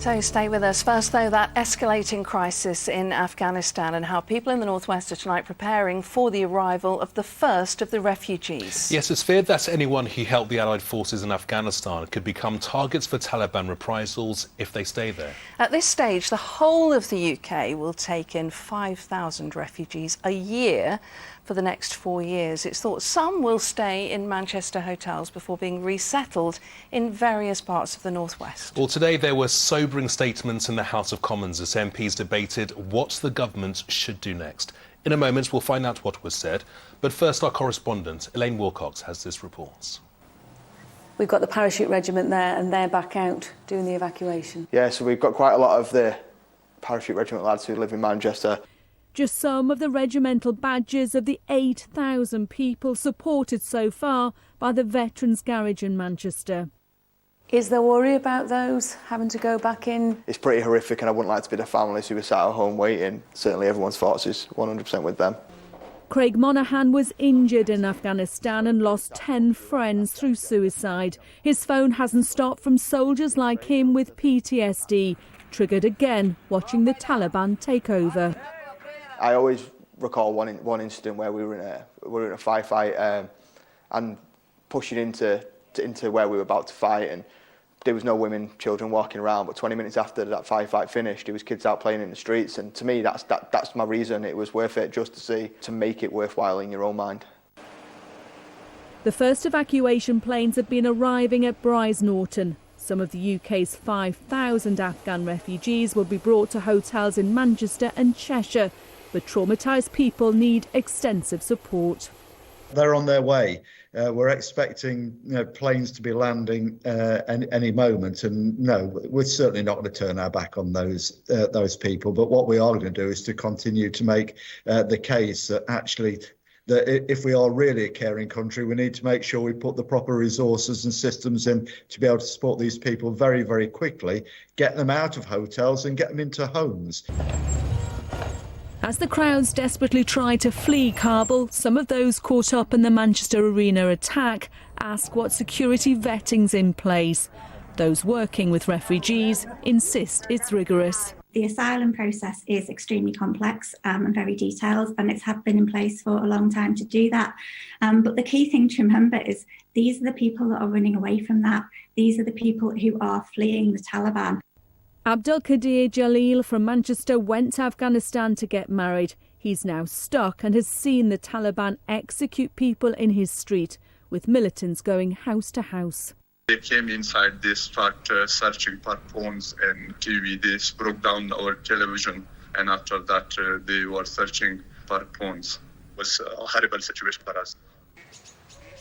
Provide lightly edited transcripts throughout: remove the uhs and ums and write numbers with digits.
So stay with us. First, though, that escalating crisis in Afghanistan and how people in the northwest are tonight preparing for the arrival of the first of the refugees. Yes, it's feared that anyone who helped the Allied forces in Afghanistan could become targets for Taliban reprisals if they stay there. At this stage, the whole of the UK will take in 5,000 refugees a year for the next 4 years. It's thought some will stay in Manchester hotels before being resettled in various parts of the northwest. Well, today there were sobering statements in the House of Commons as MPs debated what the government should do next. In a moment, we'll find out what was said. But first, our correspondent, Elaine Wilcox, has this report. We've got the parachute regiment there and they're back out doing the evacuation. Yeah, so we've got quite a lot of the parachute regiment lads who live in Manchester. Just some of the regimental badges of the 8,000 people supported so far by the Veterans Garage in Manchester. Is there worry about those having to go back in? It's pretty horrific and I wouldn't like to be the families who were sat at home waiting. Certainly everyone's thoughts is 100% with them. Craig Monaghan was injured in Afghanistan and lost 10 friends through suicide. His phone hasn't stopped from soldiers like him with PTSD, triggered again watching the Taliban take over. I always recall one incident where we were in a firefight and pushing into where we were about to fight, and there was no women, children walking around. But 20 minutes after that firefight finished, there was kids out playing in the streets, and to me, that's my reason. It was worth it just to make it worthwhile in your own mind. The first evacuation planes have been arriving at Brize Norton. Some of the UK's 5,000 Afghan refugees will be brought to hotels in Manchester and Cheshire. But traumatised people need extensive support. They're on their way. We're expecting planes to be landing any moment, and no, we're certainly not going to turn our back on those people. But what we are going to do is to continue to make the case that actually, that if we are really a caring country, we need to make sure we put the proper resources and systems in to be able to support these people very, very quickly, get them out of hotels and get them into homes. As the crowds desperately try to flee Kabul, some of those caught up in the Manchester Arena attack ask what security vetting's in place. Those working with refugees insist it's rigorous. The asylum process is extremely complex and very detailed, and it's been in place for a long time to do that. But the key thing to remember is these are the people that are running away from that. These are the people who are fleeing the Taliban. Abdul Qadir Jalil from Manchester went to Afghanistan to get married. He's now stuck and has seen the Taliban execute people in his street, with militants going house to house. They came inside, they started searching for phones and TV. They broke down our television, and after that they were searching for phones. It was a horrible situation for us.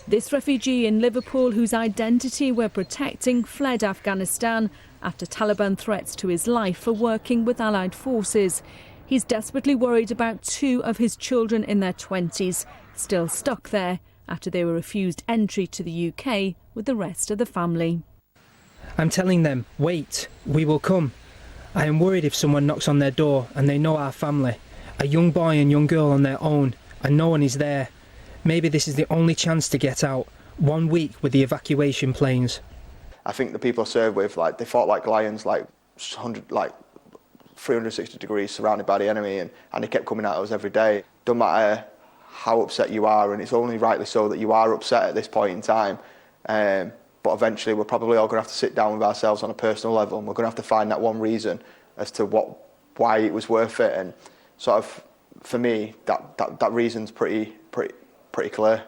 This refugee in Liverpool, whose identity we're protecting, fled Afghanistan after Taliban threats to his life for working with Allied forces. He's desperately worried about 2 of his children in their 20s, still stuck there after they were refused entry to the UK with the rest of the family. I'm telling them, wait, we will come. I am worried if someone knocks on their door and they know our family, a young boy and young girl on their own, and no one is there. Maybe this is the only chance to get out. 1 week with the evacuation planes. I think the people I served with, they fought like lions, 360 degrees surrounded by the enemy, and they kept coming at us every day. Don't matter how upset you are, and it's only rightly so that you are upset at this point in time, but eventually we're probably all going to have to sit down with ourselves on a personal level, and we're going to have to find that one reason as to why it was worth it. And sort of, for me, that reason's pretty clear.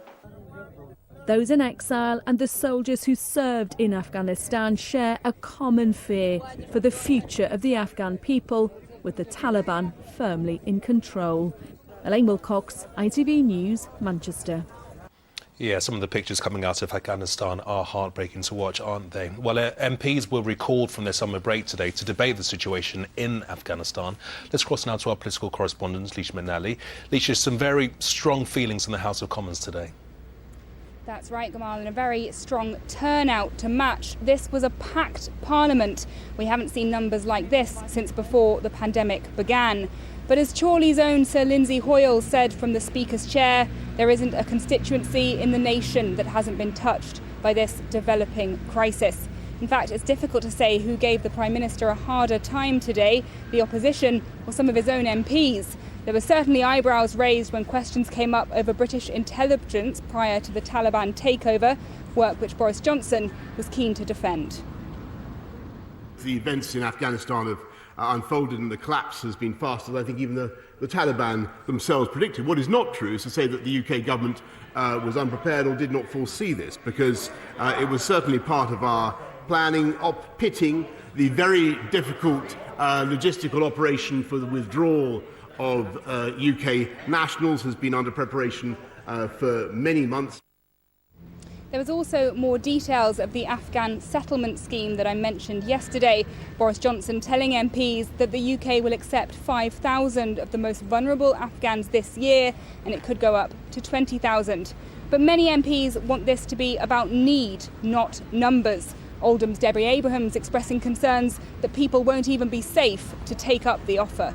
Those in exile and the soldiers who served in Afghanistan share a common fear for the future of the Afghan people, with the Taliban firmly in control. Elaine Wilcox, ITV News, Manchester. Yeah, some of the pictures coming out of Afghanistan are heartbreaking to watch, aren't they? Well, MPs were recalled from their summer break today to debate the situation in Afghanistan. Let's cross now to our political correspondent, Leisha Manali. Leisha, some very strong feelings in the House of Commons today. That's right, Gamal, and a very strong turnout to match. This was a packed parliament. We haven't seen numbers like this since before the pandemic began. But as Chorley's own Sir Lindsay Hoyle said from the Speaker's chair, there isn't a constituency in the nation that hasn't been touched by this developing crisis. In fact, it's difficult to say who gave the Prime Minister a harder time today, the opposition or some of his own MPs. There were certainly eyebrows raised when questions came up over British intelligence prior to the Taliban takeover, work which Boris Johnson was keen to defend. The events in Afghanistan have unfolded and the collapse has been faster than I think even the Taliban themselves predicted. What is not true is to say that the UK government was unprepared or did not foresee this, because it was certainly part of our planning, pitting the very difficult logistical operation for the withdrawal of UK nationals has been under preparation for many months. There was also more details of the Afghan settlement scheme that I mentioned yesterday. Boris Johnson telling MPs that the UK will accept 5,000 of the most vulnerable Afghans this year, and it could go up to 20,000. But many MPs want this to be about need, not numbers. Oldham's Debbie Abrahams expressing concerns that people won't even be safe to take up the offer.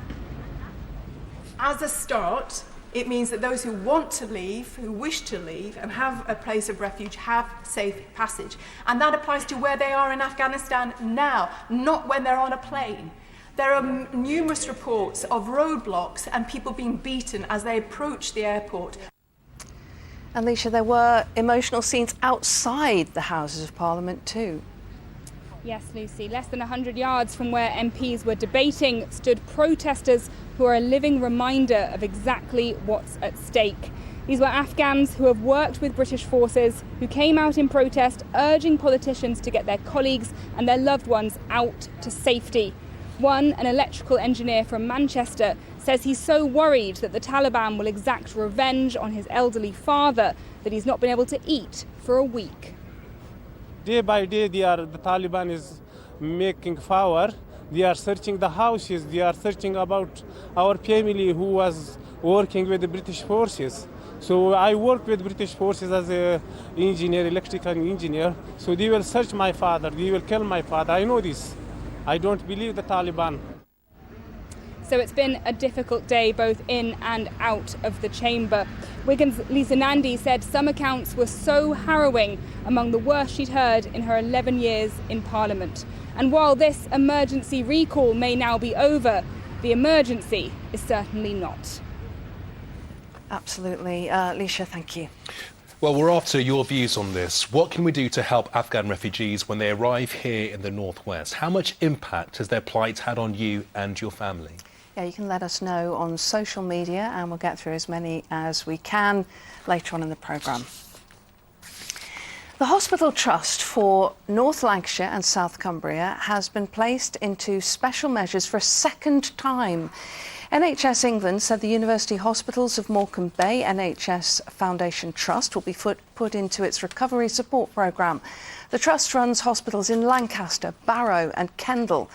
As a start, it means that those who want to leave, who wish to leave and have a place of refuge have safe passage. And that applies to where they are in Afghanistan now, not when they're on a plane. There are numerous reports of roadblocks and people being beaten as they approach the airport. Alicia, there were emotional scenes outside the Houses of Parliament too. Yes, Lucy. Less than 100 yards from where MPs were debating stood protesters who are a living reminder of exactly what's at stake. These were Afghans who have worked with British forces, who came out in protest, urging politicians to get their colleagues and their loved ones out to safety. One, an electrical engineer from Manchester, says he's so worried that the Taliban will exact revenge on his elderly father that he's not been able to eat for a week. Day by day, the Taliban is making power. They are searching the houses. They are searching about our family who was working with the British forces. So I work with British forces as an engineer, electrical engineer. So they will search my father. They will kill my father. I know this. I don't believe the Taliban. So it's been a difficult day both in and out of the chamber. Wigan's Lisa Nandy said some accounts were so harrowing, among the worst she'd heard in her 11 years in Parliament. And while this emergency recall may now be over, the emergency is certainly not. Absolutely. Alicia, thank you. Well, we're after your views on this. What can we do to help Afghan refugees when they arrive here in the northwest? How much impact has their plight had on you and your family? Yeah, you can let us know on social media and we'll get through as many as we can later on in the programme. The Hospital Trust for North Lancashire and South Cumbria has been placed into special measures for a second time. NHS England said the University Hospitals of Morecambe Bay NHS Foundation Trust will be put into its recovery support programme. The trust runs hospitals in Lancaster, Barrow and Kendal.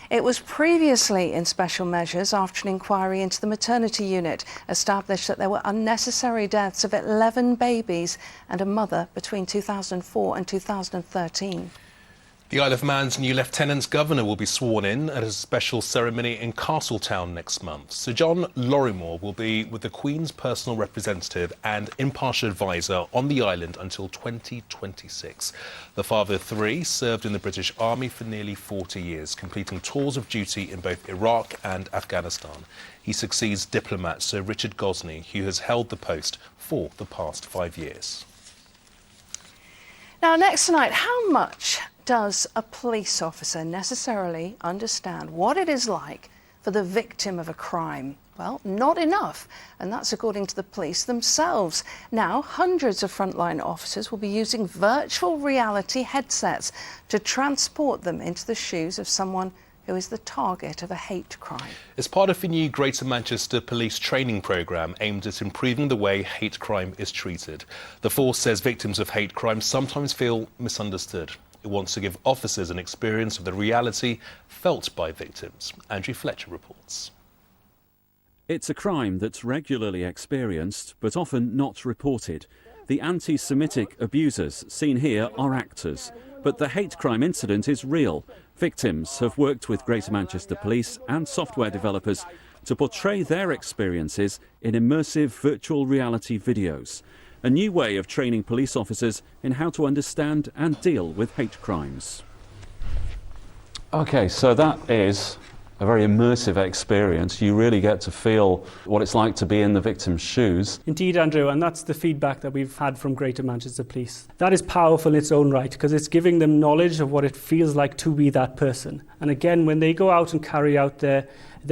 It was previously in special measures after an inquiry into the maternity unit established that there were unnecessary deaths of 11 babies and a mother between 2004 and 2013. The Isle of Man's new Lieutenant Governor will be sworn in at a special ceremony in Castletown next month. Sir John Lorrimore will be with the Queen's personal representative and impartial advisor on the island until 2026. The father of three served in the British Army for nearly 40 years, completing tours of duty in both Iraq and Afghanistan. He succeeds diplomat Sir Richard Gosney, who has held the post for the past 5 years. Now, next tonight, how much does a police officer necessarily understand what it is like for the victim of a crime? Well, not enough, and that's according to the police themselves. Now, hundreds of frontline officers will be using virtual reality headsets to transport them into the shoes of someone who is the target of a hate crime. As part of the new Greater Manchester Police training programme aimed at improving the way hate crime is treated, the force says victims of hate crime sometimes feel misunderstood. It wants to give officers an experience of the reality felt by victims. Andrew Fletcher reports. It's a crime that's regularly experienced, but often not reported. The anti-Semitic abusers seen here are actors, but the hate crime incident is real. Victims have worked with Greater Manchester Police and software developers to portray their experiences in immersive virtual reality videos. A new way of training police officers in how to understand and deal with hate crimes. OK, so that is a very immersive experience. You really get to feel what it's like to be in the victim's shoes. Indeed, Andrew, and that's the feedback that we've had from Greater Manchester Police. That is powerful in its own right, because it's giving them knowledge of what it feels like to be that person. And again, when they go out and carry out their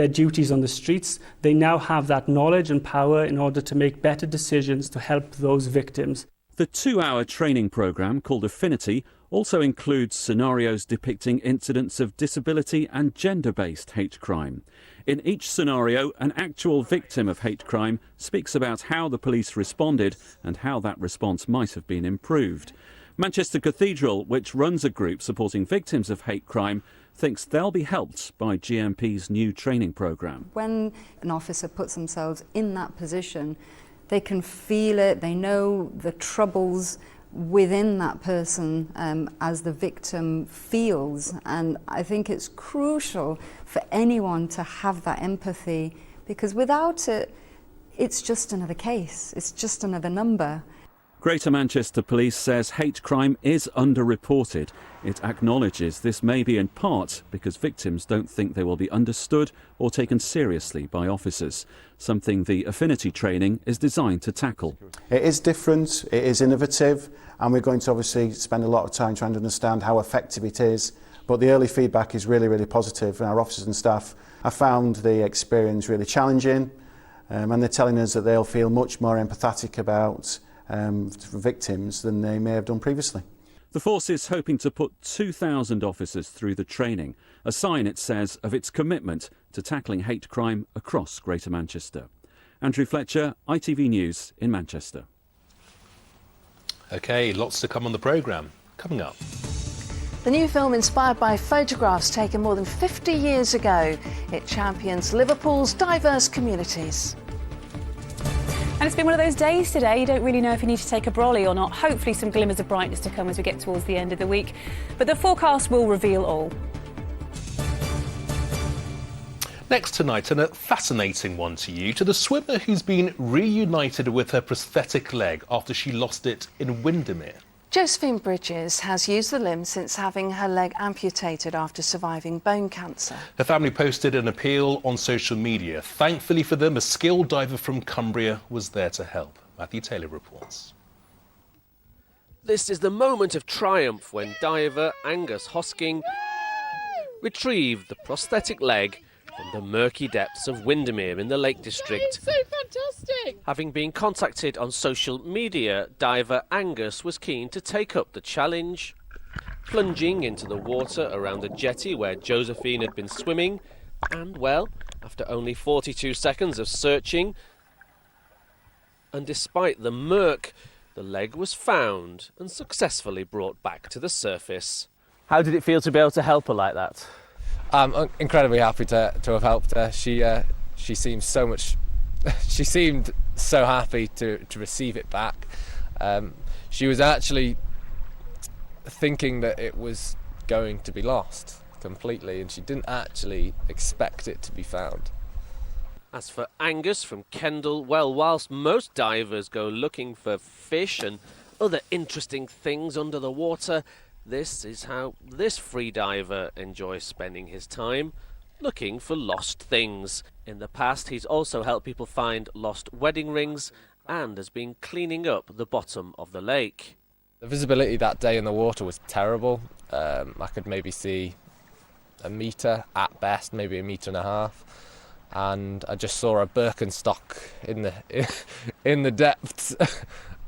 duties on the streets, they now have that knowledge and power in order to make better decisions to help those victims. The 2-hour training programme, called Affinity, also includes scenarios depicting incidents of disability and gender-based hate crime. In each scenario, an actual victim of hate crime speaks about how the police responded and how that response might have been improved. Manchester Cathedral, which runs a group supporting victims of hate crime, thinks they'll be helped by GMP's new training programme. When an officer puts themselves in that position, they can feel it, they know the troubles within that person as the victim feels, and I think it's crucial for anyone to have that empathy, because without it, it's just another case, it's just another number. Greater Manchester Police says hate crime is underreported. It acknowledges this may be in part because victims don't think they will be understood or taken seriously by officers, something the Affinity training is designed to tackle. It is different, it is innovative, and we're going to obviously spend a lot of time trying to understand how effective it is, but the early feedback is really, really positive, and our officers and staff have found the experience really challenging, and they're telling us that they'll feel much more empathetic about victims than they may have done previously. The force is hoping to put 2,000 officers through the training, a sign, it says, of its commitment to tackling hate crime across Greater Manchester. Andrew Fletcher, ITV News in Manchester. OK, lots to come on the programme. Coming up. The new film, inspired by photographs taken more than 50 years ago, it champions Liverpool's diverse communities. And it's been one of those days today, you don't really know if you need to take a brolly or not. Hopefully some glimmers of brightness to come as we get towards the end of the week. But the forecast will reveal all. Next tonight, and a fascinating one to you, to the swimmer who's been reunited with her prosthetic leg after she lost it in Windermere. Josephine Bridges has used the limb since having her leg amputated after surviving bone cancer. Her family posted an appeal on social media. Thankfully for them, a skilled diver from Cumbria was there to help. Matthew Taylor reports. This is the moment of triumph when diver Angus Hosking retrieved the prosthetic leg from the murky depths of Windermere in the Lake District. It's so fantastic! Having been contacted on social media, diver Angus was keen to take up the challenge. Plunging into the water around the jetty where Josephine had been swimming, and, well, after only 42 seconds of searching, and despite the murk, the leg was found and successfully brought back to the surface. How did it feel to be able to help her like that? I'm incredibly happy to have helped her. She seemed so much. She seemed so happy to receive it back. She was actually thinking that it was going to be lost completely, and she didn't actually expect it to be found. As for Angus from Kendal, well, whilst most divers go looking for fish and other interesting things under the water, this is how this freediver enjoys spending his time, looking for lost things. In the past, he's also helped people find lost wedding rings and has been cleaning up the bottom of the lake. The visibility that day in the water was terrible. I could maybe see a metre at best, maybe 1.5 meters, and I just saw a Birkenstock in the depths.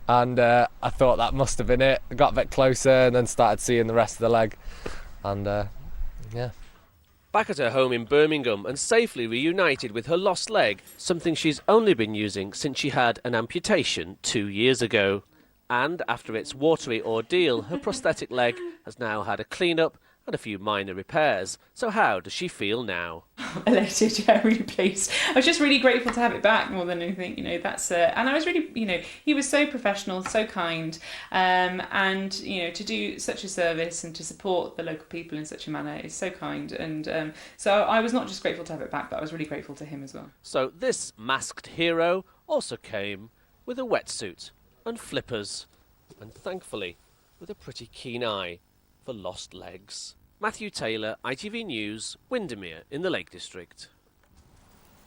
And I thought that must have been it. I got a bit closer and then started seeing the rest of the leg. And, yeah. Back at her home in Birmingham and safely reunited with her lost leg, something she's only been using since she had an amputation 2 years ago. And after its watery ordeal, her prosthetic leg has now had a clean-up and a few minor repairs. So how does she feel now? Elated, yeah, really pleased. I was just really grateful to have it back more than anything, that's and I was really, he was so professional, so kind, and, to do such a service and to support the local people in such a manner is so kind, and so I was not just grateful to have it back, but I was really grateful to him as well. So this masked hero also came with a wetsuit and flippers, and thankfully with a pretty keen eye for lost legs. Matthew Taylor, ITV News, Windermere in the Lake District.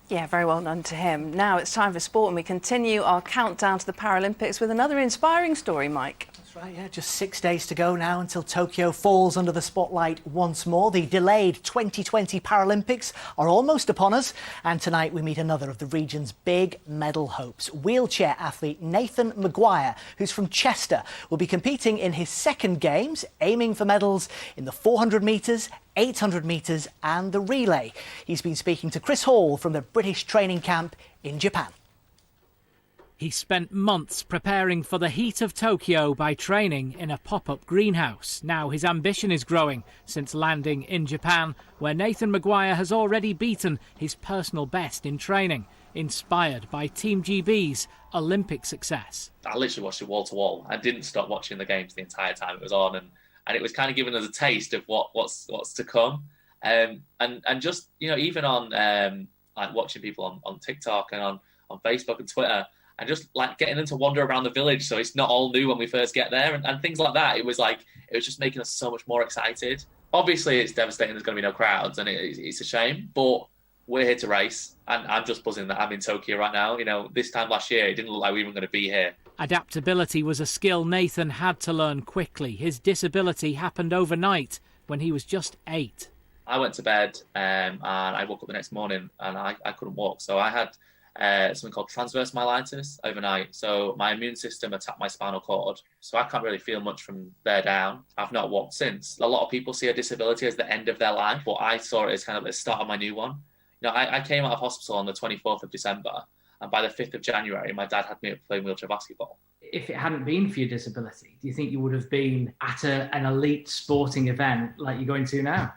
Yeah, very well done to him. Now it's time for sport, and we continue our countdown to the Paralympics with another inspiring story, Mike. That's right, yeah, just 6 days to go now until Tokyo falls under the spotlight once more. The delayed 2020 Paralympics are almost upon us, and tonight we meet another of the region's big medal hopes. Wheelchair athlete Nathan Maguire, who's from Chester, will be competing in his second games, aiming for medals in the 400 metres, 800 metres and the relay. He's been speaking to Chris Hall from the British training camp in Japan. He spent months preparing for the heat of Tokyo by training in a pop-up greenhouse. Now his ambition is growing since landing in Japan, where Nathan Maguire has already beaten his personal best in training, inspired by Team GB's Olympic success. I literally watched it wall to wall. I didn't stop watching the games the entire time it was on, and it was kind of giving us a taste of what's to come. And just, you know, even on like watching people on TikTok and on Facebook and Twitter, and just like getting them to wander around the village so it's not all new when we first get there and things like that. It was just making us so much more excited. Obviously, it's devastating there's going to be no crowds, and it's a shame, but we're here to race, and I'm just buzzing that I'm in Tokyo right now. You know, this time last year, it didn't look like we were going to be here. Adaptability was a skill Nathan had to learn quickly. His disability happened overnight when he was just 8. I went to bed and I woke up the next morning and I couldn't walk. So I had something called transverse myelitis overnight. So my immune system attacked my spinal cord. So I can't really feel much from there down. I've not walked since. A lot of people see a disability as the end of their life, but I saw it as kind of the start of my new one. You know, I came out of hospital on the 24th of December, and by the 5th of January, my dad had me up playing wheelchair basketball. If it hadn't been for your disability, do you think you would have been at an elite sporting event like you're going to now?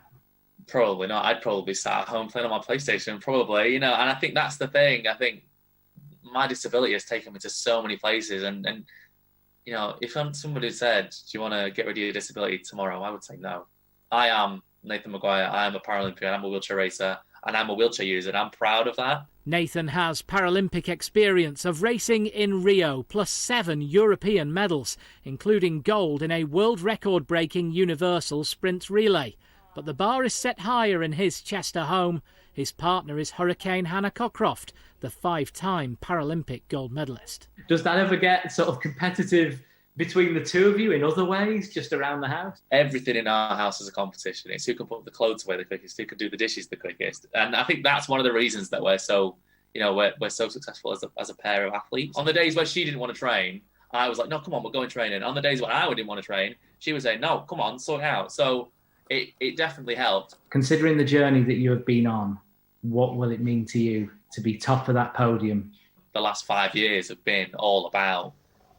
Probably not. I'd probably be sat at home playing on my PlayStation, probably, you know, and I think that's the thing. I think my disability has taken me to so many places, and you know, if somebody said, do you want to get rid of your disability tomorrow, I would say no. I am Nathan Maguire. I am a Paralympian. I'm a wheelchair racer, and I'm a wheelchair user, and I'm proud of that. Nathan has Paralympic experience of racing in Rio, plus 7 European medals, including gold in a world record-breaking universal sprint relay. But the bar is set higher in his Chester home. His partner is Hurricane Hannah Cockcroft, the 5-time Paralympic gold medalist. Does that ever get sort of competitive between the two of you in other ways, just around the house? Everything in our house is a competition. It's who can put the clothes away the quickest, who can do the dishes the quickest. And I think that's one of the reasons that we're so, you know, we're so successful as a pair of athletes. On the days where she didn't want to train, I was like, no, come on, we're going training. On the days when I didn't want to train, she was saying, no, come on, sort it out. So it definitely helped. Considering the journey that you have been on, what will it mean to you to be top of that podium? The last 5 years have been all about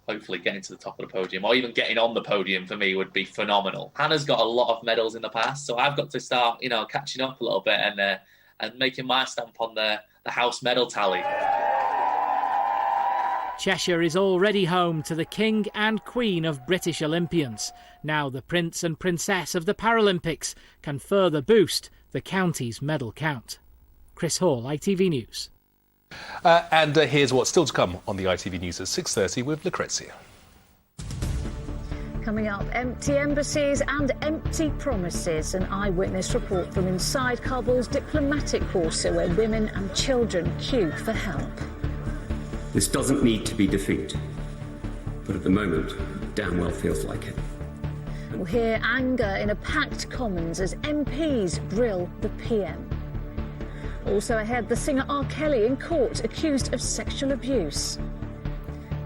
hopefully getting to the top of the podium, or even getting on the podium for me would be phenomenal. Hannah's got a lot of medals in the past, so I've got to start, you know, catching up a little bit and making my stamp on the house medal tally. Cheshire is already home to the King and Queen of British Olympians. Now the Prince and Princess of the Paralympics can further boost the county's medal count. Chris Hall, ITV News. And here's what's still to come on the ITV News at 6:30 with Lucrezia. Coming up, empty embassies and empty promises. An eyewitness report from inside Kabul's diplomatic quarter where women and children queue for help. This doesn't need to be defeat, but at the moment, it damn well feels like it. We'll hear anger in a packed Commons as MPs grill the PM. Also ahead, the singer R. Kelly in court accused of sexual abuse.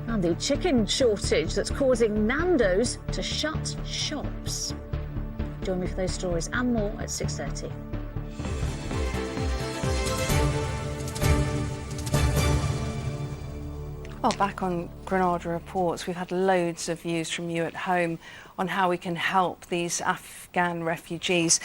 And the chicken shortage that's causing Nando's to shut shops. Join me for those stories and more at 6:30. Well, back on Granada Reports, we've had loads of views from you at home on how we can help these Afghan refugees.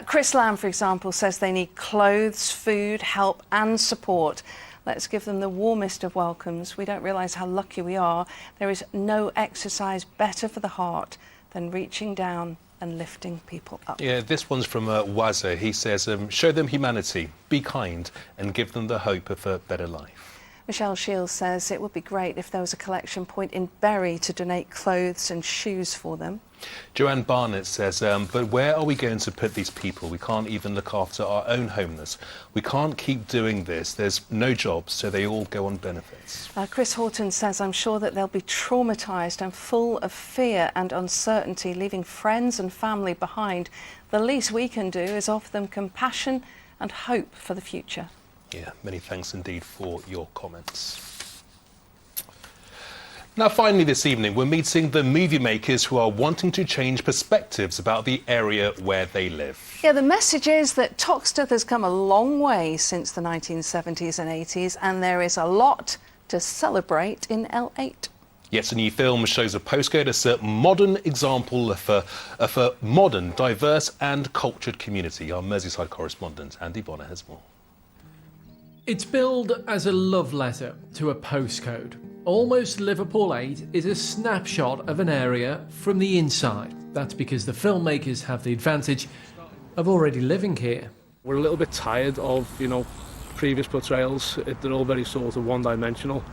Chris Lamb, for example, says they need clothes, food, help and support. Let's give them the warmest of welcomes. We don't realise how lucky we are. There is no exercise better for the heart than reaching down and lifting people up. Yeah, this one's from Waza. He says, show them humanity, be kind and give them the hope of a better life. Michelle Shields says it would be great if there was a collection point in Bury to donate clothes and shoes for them. Joanne Barnett says, but where are we going to put these people? We can't even look after our own homeless. We can't keep doing this. There's no jobs, so they all go on benefits. Chris Horton says, I'm sure that they'll be traumatised and full of fear and uncertainty, leaving friends and family behind. The least we can do is offer them compassion and hope for the future. Yeah, many thanks indeed for your comments. Now, finally this evening, we're meeting the movie makers who are wanting to change perspectives about the area where they live. Yeah, the message is that Toxteth has come a long way since the 1970s and 80s, and there is a lot to celebrate in L8. Yes, a new film shows a postcode as a modern example of a modern, diverse and cultured community. Our Merseyside correspondent, Andy Bonner, has more. It's billed as a love letter to a postcode. Almost Liverpool 8 is a snapshot of an area from the inside. That's because the filmmakers have the advantage of already living here. We're a little bit tired of, previous portrayals. They're all very sort of one-dimensional.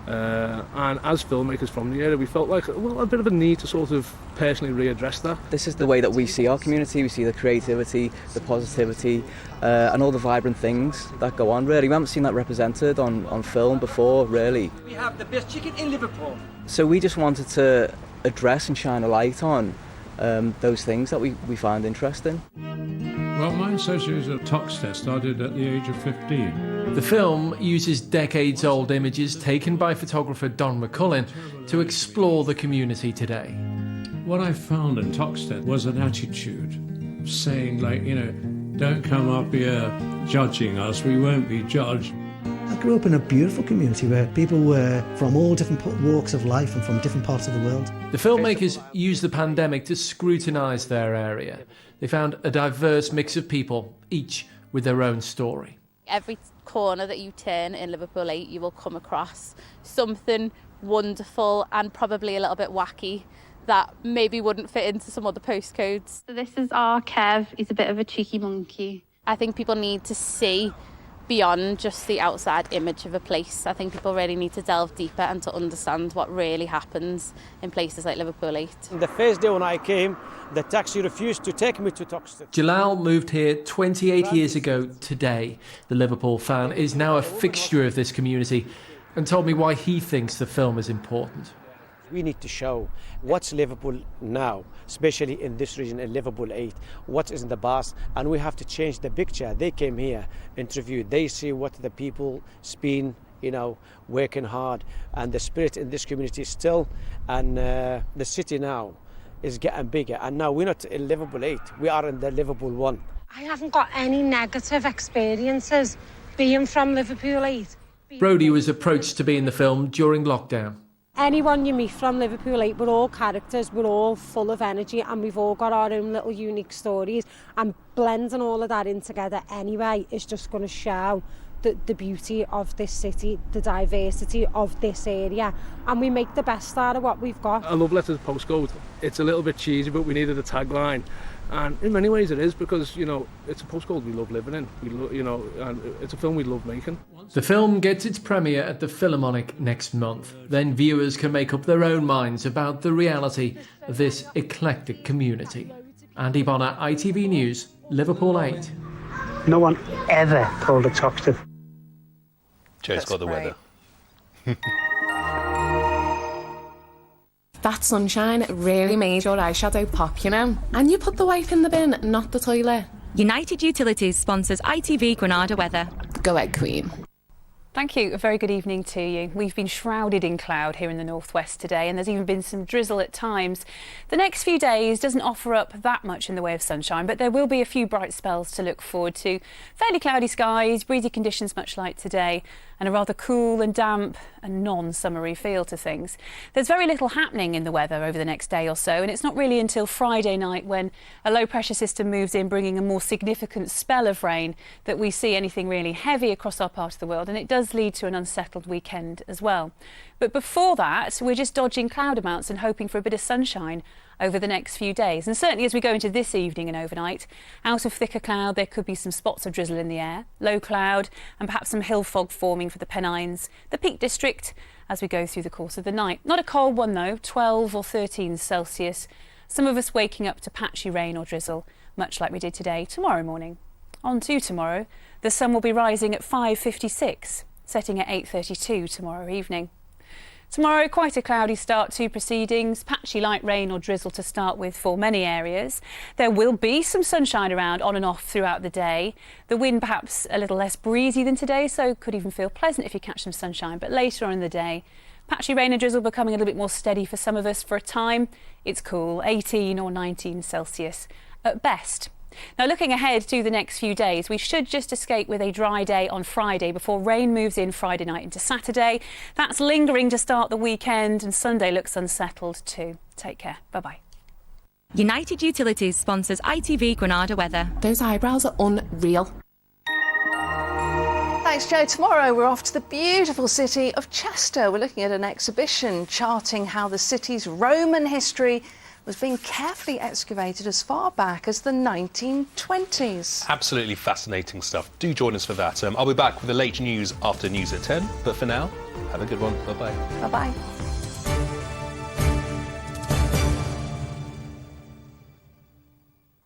And as filmmakers from the area, we felt like a bit of a need to sort of personally readdress that. This is the way that we see our community. We see the creativity, the positivity, and all the vibrant things that go on, really. We haven't seen that represented on film before, really. We have the best chicken in Liverpool. So we just wanted to address and shine a light on those things that we find interesting. Well, my association at Toxteth started at the age of 15. The film uses decades-old images taken by photographer Don McCullin to explore the community today. What I found in Toxteth was an attitude, saying don't come up here judging us, we won't be judged. I grew up in a beautiful community where people were from all different walks of life and from different parts of the world. The filmmakers used the pandemic to scrutinise their area. They found a diverse mix of people, each with their own story. Every corner that you turn in Liverpool 8, you will come across something wonderful and probably a little bit wacky that maybe wouldn't fit into some other postcodes. So this is our Kev. He's a bit of a cheeky monkey. I think people need to see beyond just the outside image of a place. I think people really need to delve deeper and to understand what really happens in places like Liverpool 8. The first day when I came, the taxi refused to take me to Toxteth. Jalal moved here 28 years ago today. The Liverpool fan is now a fixture of this community and told me why he thinks the film is important. We need to show what's Liverpool now, especially in this region, in Liverpool 8, what is in the past, and we have to change the picture. They came here, interviewed, they see what the people's been, working hard, and the spirit in this community still, and the city now is getting bigger, and now we're not in Liverpool 8, we are in the Liverpool 1. I haven't got any negative experiences being from Liverpool 8. Brodie was approached to be in the film during lockdown. Anyone you meet from Liverpool 8, we're all characters, we're all full of energy, and we've all got our own little unique stories, and blending all of that in together anyway is just going to show the beauty of this city, the diversity of this area, and we make the best out of what we've got. A love letter to postcode. It's a little bit cheesy, but we needed a tagline. And in many ways it is, because, it's a postcode we love living in, and it's a film we love making. The film gets its premiere at the Philharmonic next month. Then viewers can make up their own minds about the reality of this eclectic community. Andy Bonner, ITV News, Liverpool 8. No one ever called it Toxteth. Joe's got the weather. That sunshine really made your eyeshadow pop, And you put the wipe in the bin, not the toilet. United Utilities sponsors ITV Granada weather. Go Egg Queen. Thank you. A very good evening to you. We've been shrouded in cloud here in the northwest today, and there's even been some drizzle at times. The next few days doesn't offer up that much in the way of sunshine, but there will be a few bright spells to look forward to. Fairly cloudy skies, breezy conditions much like today, and a rather cool and damp and non-summery feel to things. There's very little happening in the weather over the next day or so, and it's not really until Friday night, when a low pressure system moves in bringing a more significant spell of rain, that we see anything really heavy across our part of the world, and it does lead to an unsettled weekend as well. But before that, we're just dodging cloud amounts and hoping for a bit of sunshine over the next few days. And certainly as we go into this evening and overnight, out of thicker cloud there could be some spots of drizzle in the air, low cloud and perhaps some hill fog forming for the Pennines, the Peak District as we go through the course of the night. Not a cold one though, 12 or 13 Celsius. Some of us waking up to patchy rain or drizzle, much like we did today, tomorrow morning. On to tomorrow, the sun will be rising at 5:56, setting at 8:32 tomorrow evening. Tomorrow, quite a cloudy start to proceedings, patchy light rain or drizzle to start with for many areas. There will be some sunshine around on and off throughout the day. The wind perhaps a little less breezy than today, so could even feel pleasant if you catch some sunshine. But later on in the day, patchy rain and drizzle becoming a little bit more steady for some of us for a time. It's cool, 18 or 19 Celsius at best. Now looking ahead to the next few days, we should just escape with a dry day on Friday before rain moves in Friday night into Saturday. That's lingering to start the weekend, and Sunday looks unsettled too. Take care. Bye-bye. United Utilities sponsors ITV Granada weather. Those eyebrows are unreal. Thanks, Joe. Tomorrow we're off to the beautiful city of Chester. We're looking at an exhibition charting how the city's Roman history was being carefully excavated as far back as the 1920s. Absolutely fascinating stuff. Do join us for that. I'll be back with the late news after news at 10. But for now, have a good one. Bye-bye. Bye-bye.